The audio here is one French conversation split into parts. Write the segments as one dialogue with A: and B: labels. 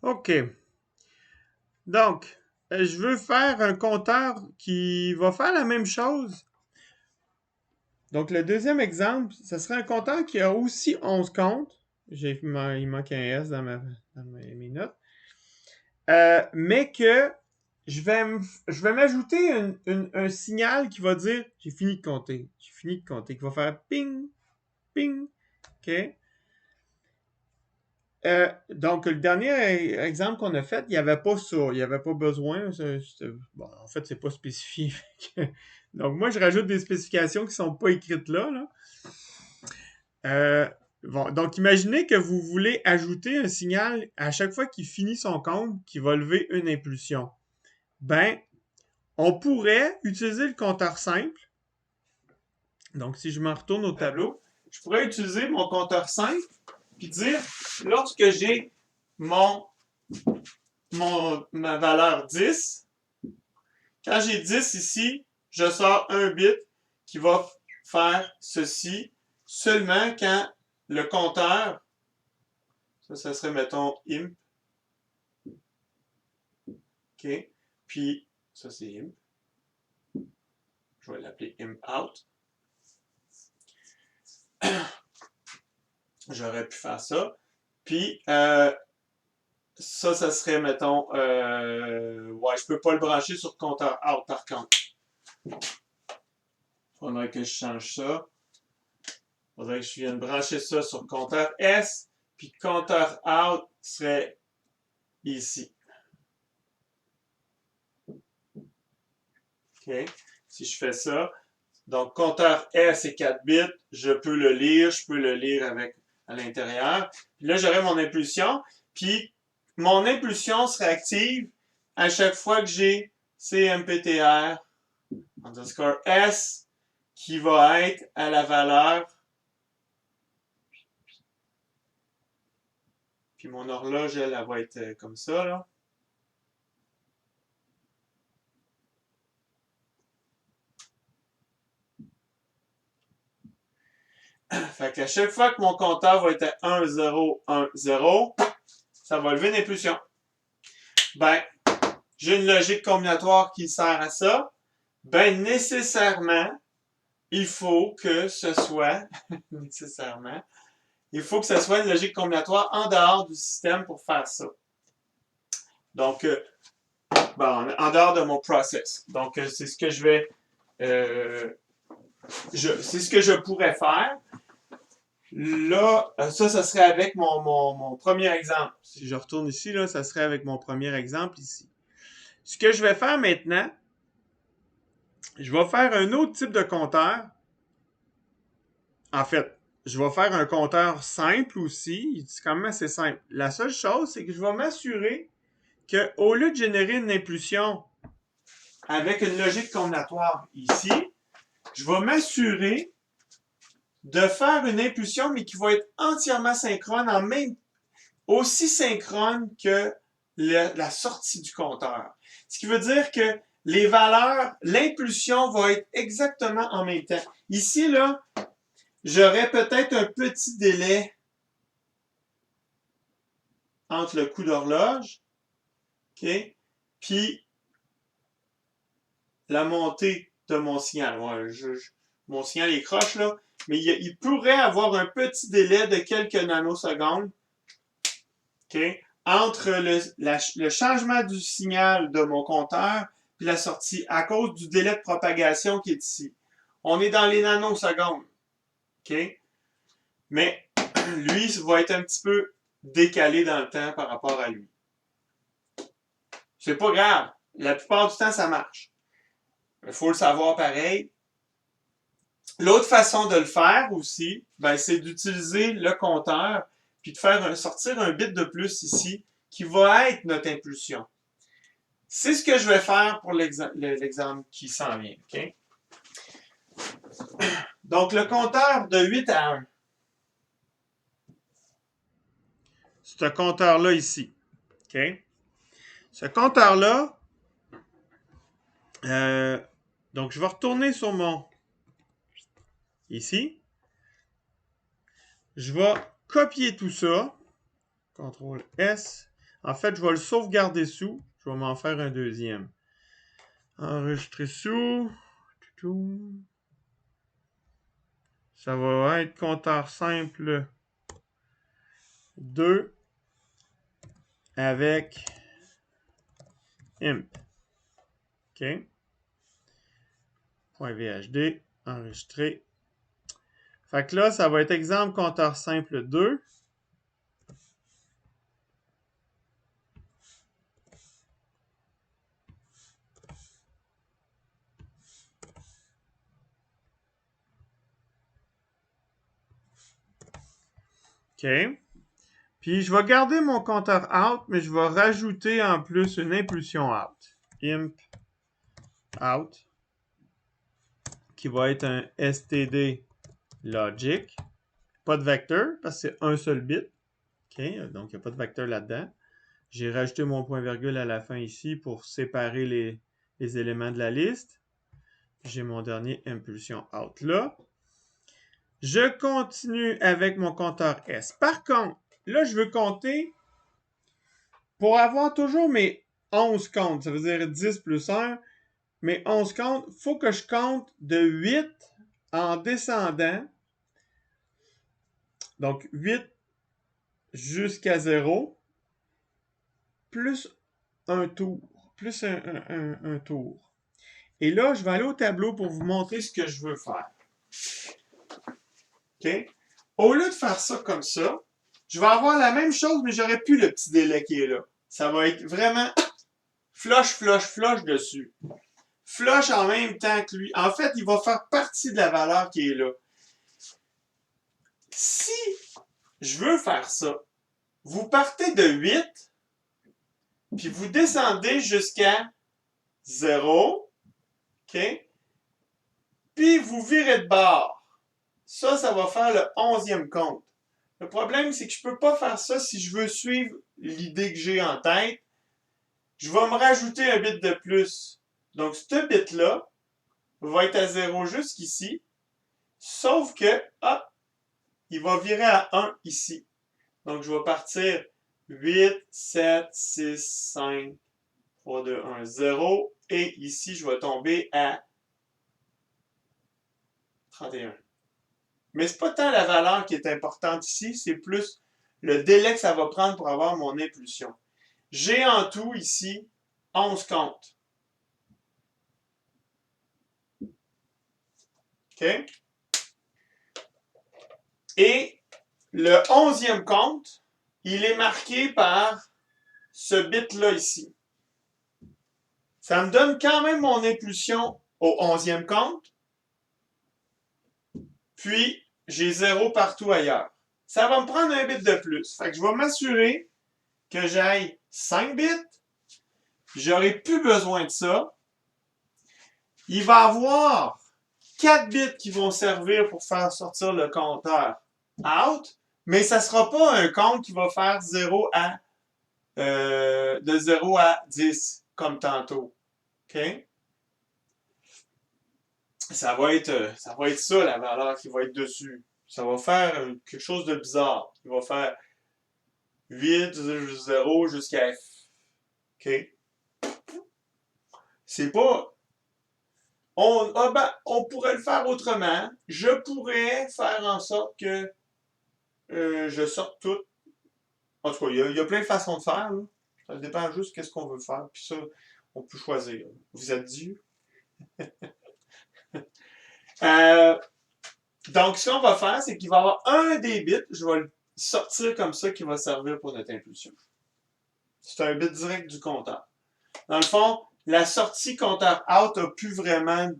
A: OK. Donc, je veux faire un compteur qui va faire la même chose. Donc, le deuxième exemple, ce serait un compteur qui a aussi 11 comptes. Il manque un S dans mes notes. Mais que je vais m'ajouter un signal qui va dire j'ai fini de compter. J'ai fini de compter. Qui va faire ping, ping. OK? Donc, le dernier exemple qu'on a fait, il n'y avait pas ça. Il n'y avait pas besoin. Bon, en fait, c'est pas spécifié. Donc, moi, je rajoute des spécifications qui ne sont pas écrites là. Euh, bon, donc, imaginez que vous voulez ajouter un signal à chaque fois qu'il finit son compte qui va lever une impulsion. Ben, on pourrait utiliser le compteur simple. Donc, si je me retourne au tableau, je pourrais utiliser mon compteur simple puis dire, lorsque j'ai mon ma valeur 10. Quand j'ai 10 ici, je sors un bit qui va faire ceci seulement quand le compteur, ça serait, mettons, imp, OK, puis ça c'est imp, je vais l'appeler imp out. J'aurais pu faire ça. Puis, ça serait, mettons, ouais, je peux pas le brancher sur compteur out par contre. Faudrait que je change ça. Faudrait que je vienne brancher ça sur compteur S, puis compteur out serait ici. OK? Si je fais ça, donc compteur S est 4 bits, je peux le lire avec à l'intérieur. Puis là, j'aurai mon impulsion, puis mon impulsion serait active à chaque fois que j'ai CMPTR underscore S qui va être à la valeur. Puis mon horloge, elle va être comme ça, là. Fait qu'à chaque fois que mon compteur va être à 1, 0, 1, 0, ça va lever une impulsion. Ben, j'ai une logique combinatoire qui sert à ça. Ben, nécessairement, il faut que ce soit, nécessairement, il faut que ce soit une logique combinatoire en dehors du système pour faire ça. Donc, bon, en dehors de mon process. Donc, c'est ce que je vais, c'est ce que je pourrais faire. Là, ça serait avec mon premier exemple. Si je retourne ici, là, ça serait avec mon premier exemple ici. Ce que je vais faire maintenant, je vais faire un autre type de compteur. En fait, je vais faire un compteur simple aussi. C'est quand même assez simple. La seule chose, c'est que je vais m'assurer qu'au lieu de générer une impulsion avec une logique combinatoire ici, je vais m'assurer de faire une impulsion, mais qui va être entièrement synchrone, en même aussi synchrone que la sortie du compteur. Ce qui veut dire que les valeurs, l'impulsion va être exactement en même temps. Ici, là, j'aurais peut-être un petit délai entre le coup d'horloge, OK, puis la montée de mon signal. Ouais, mon signal est croche, là, mais il pourrait avoir un petit délai de quelques nanosecondes, OK, entre le changement du signal de mon compteur puis la sortie à cause du délai de propagation qui est ici. On est dans les nanosecondes, OK? Mais lui, va être un petit peu décalé dans le temps par rapport à lui. C'est pas grave. La plupart du temps, ça marche. Il faut le savoir pareil. L'autre façon de le faire aussi, ben, c'est d'utiliser le compteur puis de faire sortir un bit de plus ici qui va être notre impulsion. C'est ce que je vais faire pour l'exemple qui s'en vient. Okay? Donc, le compteur de 8 à 1. Ce compteur-là ici. Okay? Ce compteur-là, donc je vais retourner sur mon ici. Je vais copier tout ça. CTRL S. En fait, je vais le sauvegarder sous. Je vais m'en faire un deuxième. Enregistrer sous. Ça va être compteur simple 2 avec imp. OK. .vhd, enregistré. Fait que là, ça va être exemple compteur simple 2. OK. Puis, je vais garder mon compteur out, mais je vais rajouter en plus une impulsion out. Imp out, qui va être un std logic. Pas de vecteur, parce que c'est un seul bit. OK, donc il n'y a pas de vecteur là-dedans. J'ai rajouté mon point virgule à la fin ici pour séparer les éléments de la liste. J'ai mon dernier impulsion out là. Je continue avec mon compteur S. Par contre, là, je veux compter pour avoir toujours mes 11 comptes. Ça veut dire 10 plus 1. Mes 11 comptes, il faut que je compte de 8 en descendant. Donc, 8 jusqu'à 0, plus un tour. Plus un tour. Et là, je vais aller au tableau pour vous montrer ce que je veux faire. OK? Au lieu de faire ça comme ça, je vais avoir la même chose, mais j'aurai plus le petit délai qui est là. Ça va être vraiment flush, flush, flush dessus. Flush en même temps que lui. En fait, il va faire partie de la valeur qui est là. Si je veux faire ça, vous partez de 8, puis vous descendez jusqu'à 0, OK? Puis vous virez de bord. Ça va faire le 11e compte. Le problème, c'est que je ne peux pas faire ça si je veux suivre l'idée que j'ai en tête. Je vais me rajouter un bit de plus. Donc, ce bit-là va être à 0 jusqu'ici. Sauf que, hop, il va virer à 1 ici. Donc, je vais partir 8, 7, 6, 5, 3, 2, 1, 0. Et ici, je vais tomber à 31. Mais c'est pas tant la valeur qui est importante ici, c'est plus le délai que ça va prendre pour avoir mon impulsion. J'ai en tout ici 11 comptes. OK? Et le 11e compte, il est marqué par ce bit-là ici. Ça me donne quand même mon impulsion au 11e compte. Puis, j'ai 0 partout ailleurs. Ça va me prendre un bit de plus. Fait que je vais m'assurer que j'aille 5 bits. J'aurai plus besoin de ça. Il va y avoir 4 bits qui vont servir pour faire sortir le compteur out, mais ça ne sera pas un compte qui va faire de 0 à 10, comme tantôt. OK? Ça va être ça, la valeur qui va être dessus. Ça va faire quelque chose de bizarre. Il va faire 8, 0 jusqu'à F. OK? C'est pas... on pourrait le faire autrement. Je pourrais faire en sorte que je sorte tout. En tout cas, il y a plein de façons de faire. Là. Ça dépend juste de ce qu'on veut faire. Puis ça, on peut choisir. Vous êtes Dieu. Donc, ce qu'on va faire, c'est qu'il va y avoir un des bits. Je vais le sortir comme ça qui va servir pour notre impulsion. C'est un bit direct du compteur. Dans le fond, la sortie compteur out n'a plus vraiment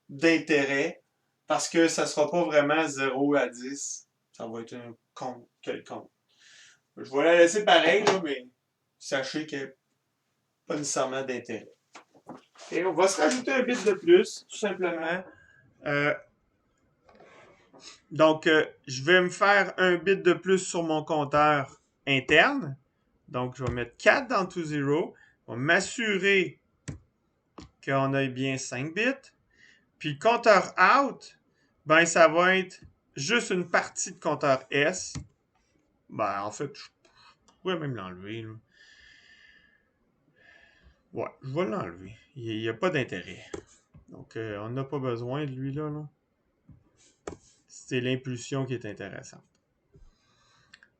A: d'intérêt parce que ça ne sera pas vraiment 0 à 10. Ça va être un compte quelconque. Je vais la laisser pareil, là, mais sachez qu'il n'y a pas nécessairement d'intérêt. Et on va se rajouter un bit de plus, tout simplement. Donc, je vais me faire un bit de plus sur mon compteur interne. Donc, je vais mettre 4 dans to0. Je vais m'assurer qu'on ait bien 5 bits. Puis, compteur out, ben, ça va être juste une partie de compteur S. Ben, en fait, pourrais même l'enlever, là. Ouais, je vais l'enlever. Il n'y a pas d'intérêt. Donc, on n'a pas besoin de lui, là. C'est l'impulsion qui est intéressante.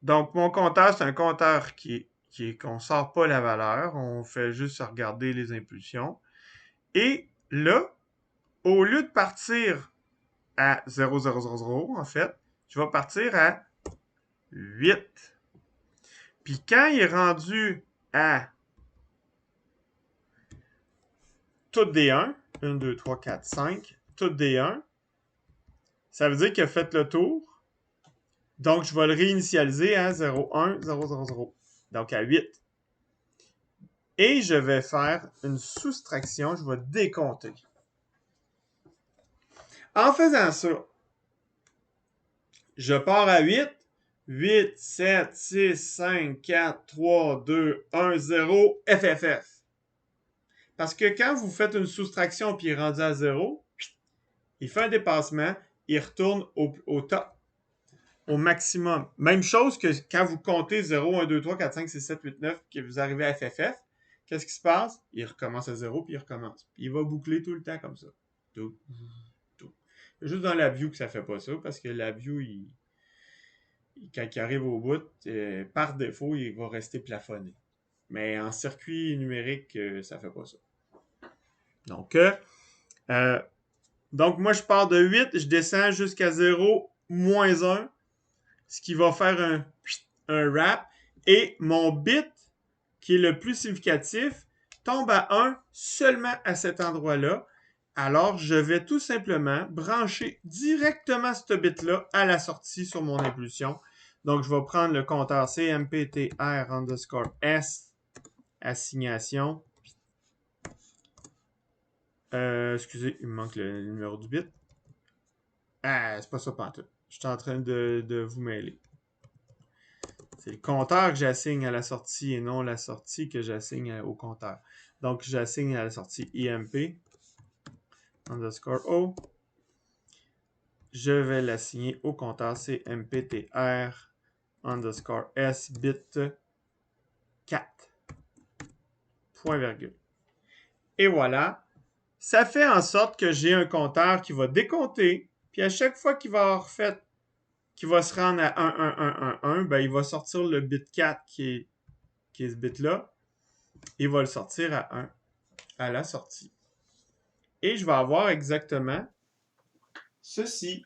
A: Donc, mon compteur, c'est un compteur qu'on ne sort pas la valeur. On fait juste regarder les impulsions. Et là, au lieu de partir à 0,000, en fait, je vais partir à 8. Puis quand il est rendu à toutes des 1, 1, 2, 3, 4, 5, toutes des 1, ça veut dire qu'il a fait le tour. Donc, je vais le réinitialiser à 0, 1, 0, 0, 0. Donc, à 8. Et je vais faire une soustraction. Je vais décompter. En faisant ça, je pars à 8. 8, 7, 6, 5, 4, 3, 2, 1, 0, FFF. Parce que quand vous faites une soustraction puis il est rendu à 0, il fait un dépassement, il retourne au top, au maximum. Même chose que quand vous comptez 0, 1, 2, 3, 4, 5, 6, 7, 8, 9, que vous arrivez à FFF, qu'est-ce qui se passe? Il recommence à 0 puis il recommence. Puis il va boucler tout le temps comme ça. Tout. C'est juste dans la view que ça fait pas ça, parce que la view, quand il arrive au bout, par défaut, il va rester plafonné. Mais en circuit numérique, ça fait pas ça. Donc, moi, je pars de 8, je descends jusqu'à 0, moins 1, ce qui va faire un wrap. Et mon bit, qui est le plus significatif, tombe à 1 seulement à cet endroit-là. Alors, je vais tout simplement brancher directement ce bit-là à la sortie sur mon impulsion. Donc, je vais prendre le compteur CMPTR_S, assignation. Excusez, il me manque le numéro du bit. Ah, c'est pas ça pantoute. Je suis en train de vous mêler. C'est le compteur que j'assigne à la sortie et non la sortie que j'assigne au compteur. Donc, j'assigne à la sortie IMP underscore O. Je vais l'assigner au compteur CMPTR underscore S bit 4. Point virgule. Et voilà. Ça fait en sorte que j'ai un compteur qui va décompter. Puis à chaque fois qu'il va avoir fait, qu'il va se rendre à 1, 1, 1, 1, 1, ben il va sortir le bit 4 qui est ce bit-là. Il va le sortir à 1 à la sortie. Et je vais avoir exactement ceci.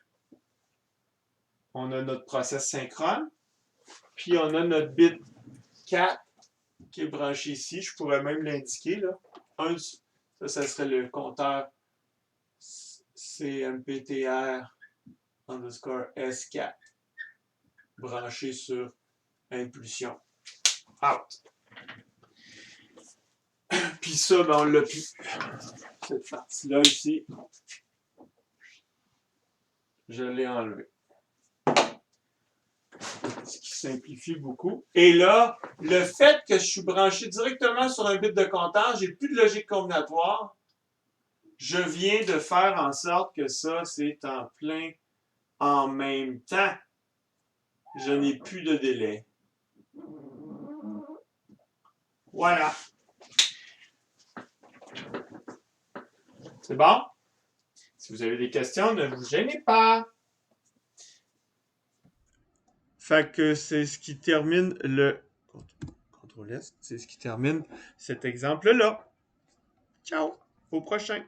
A: On a notre process synchrone. Puis on a notre bit 4 qui est branché ici. Je pourrais même l'indiquer, là. Ça serait le compteur CMPTR underscore S4 branché sur impulsion. Out. Puis ça, ben on l'a plus. Cette partie-là ici, je l'ai enlevé. Ce qui simplifie beaucoup. Et là, le fait que je suis branché directement sur un bit de compteur, j'ai plus de logique combinatoire. Je viens de faire en sorte que ça, c'est en plein en même temps. Je n'ai plus de délai. Voilà. C'est bon? Si vous avez des questions, ne vous gênez pas. Fait que c'est ce qui termine le CTRL S, c'est ce qui termine cet exemple-là. Ciao, au prochain.